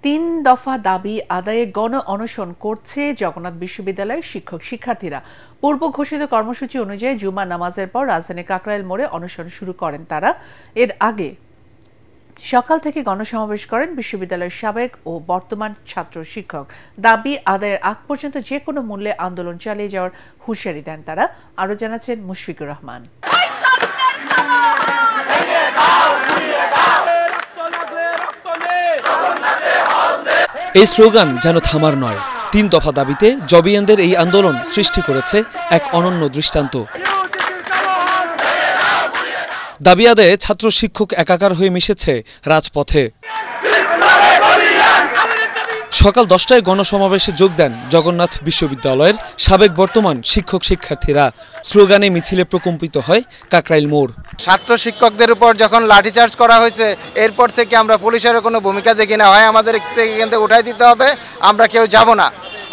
তিন দফা দাবি আদায়ে গণ অনশন করছে জগন্নাথ বিশ্ববিদ্যালয়ের শিক্ষক শিক্ষার্থীরা। পূর্ব ঘোষিত কর্মসূচি অনুযায়ী জুমা নামাজের পর রাজধানীর কাকরাইল মোড়ে অনশন শুরু করেন তারা। এর আগে সকাল থেকে গণসমাবেশ করেন বিশ্ববিদ্যালয়ের সাবেক ও বর্তমান ছাত্র শিক্ষক। দাবি আদায়ের আগ পর্যন্ত যে কোনো মূল্যে আন্দোলন চালিয়ে যাওয়ার হুঁশিয়ারি দেন তারা। আরো জানাচ্ছেন মুশফিকুর রহমান। এই স্লোগান যেন থামার নয়। তিন দফা দাবিতে জবিয়ানদের এই আন্দোলন সৃষ্টি করেছে এক অনন্য দৃষ্টান্ত। দাবি আদায়ে ছাত্র শিক্ষক একাকার হয়ে মিশেছে রাজপথে। সকাল 10টায় গণসমাবেশে যোগ দেন জগন্নাথ বিশ্ববিদ্যালয়ের সাবেক বর্তমান শিক্ষক শিক্ষার্থীরা। স্লোগানে মিছিলে প্রকম্পিত হয় কাকরাইল মোড়। ছাত্র শিক্ষকদের উপর যখন লাঠিচার্জ করা হয়েছে এরপর থেকে আমরা পুলিশের কোনো ভূমিকা দেখি না। হয় আমাদের এখান থেকে উঠাই দিতে হবে, আমরা কেউ যাব না,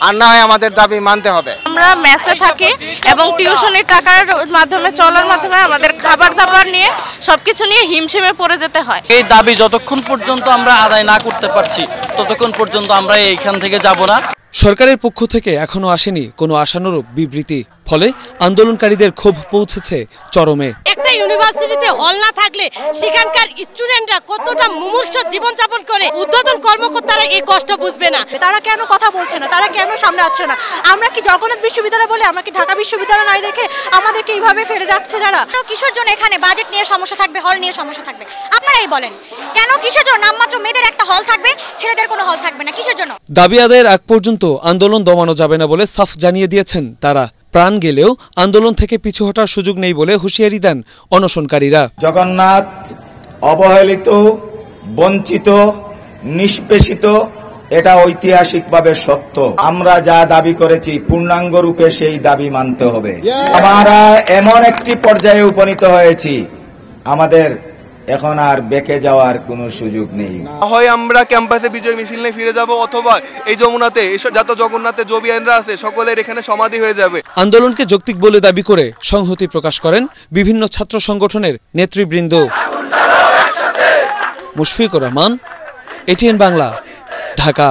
আর না হয় আমাদের দাবি মানতে হবে। আমরা মেসে থাকি এবং টিউশনের টাকার মাধ্যমে চলার মাধ্যমে আমাদের খাবার দাবার নিয়ে সবকিছু নিয়ে হিমশিমে পড়ে যেতে হয়। এই দাবি যতক্ষণ পর্যন্ত আমরা আদায় না করতে পারছি ততক্ষণ পর্যন্ত আমরা এইখান থেকে যাব না। সরকারের পক্ষ থেকে এখনো আসেনি কোনো আশানুরূপ বিবৃতি, ফলে আন্দোলনকারীদের ক্ষোভ পৌঁছেছে চরমে। একটা ইউনিভার্সিটিতে হল না থাকলে সেখানকার স্টুডেন্টরা কতটা মুমূর্ষ জীবনযাপন করে, ঊর্ধ্বতন কর্মকর্তারা এই কষ্ট বুঝবে না। তারা কেন কথা বলছে না, তারা কেন সামনে আসছে না? আমরা কি জগন্নাথ বিশ্ববিদ্যালয় বলে, আমরা কি ঢাকা বিশ্ববিদ্যালয় নাই দেখে আমাদেরকে এইভাবে ফেলে রাখছে যারা? কিসের জন্য এখানে বাজেট নিয়ে সমস্যা থাকবে, হল নিয়ে সমস্যা থাকবে? আপনারাই বলেন কেন? কিসের জন্য নামমাত্র মেয়েদের একটা হল থাকবে, ছেলেদের কোনো হল থাকবে না? কিসের জন্য? দাবি আদায়ের আগ পর্যন্ত আন্দোলন দমানো যাবে না বলে সাফ জানিয়ে দিয়েছেন তারা। প্রাণ গেলেও আন্দোলন থেকে পিছু হটার সুযোগ নেই বলে হুঁশিয়ারি দেন অনশনকারীরা। জগন্নাথ অবহেলিত, বঞ্চিত, নিষ্পেষিত, এটা ঐতিহাসিকভাবে সত্য। আমরা যা দাবি করেছি পূর্ণাঙ্গ রূপে সেই দাবি মানতে হবে। আমরা এমন একটি পর্যায়ে উপনীত হয়েছি, আমাদের এখন আর বেঁকে যাওয়ার কোনো সুযোগ নেই। হয় আমরা ক্যাম্পাসে বিজয় মিছিল নিয়ে ফিরে যাব, অথবা এই যমুনাতে যত জগন্নাথে জবিয়ানরা আছে সকলের এখানে সমাধি হয়ে যাবে। আন্দোলনকে যৌক্তিক বলে দাবি করে সংহতি প্রকাশ করেন বিভিন্ন ছাত্র সংগঠনের নেতৃবৃন্দ। মুশফিকুর রহমান, এটিএন বাংলা, ঢাকা।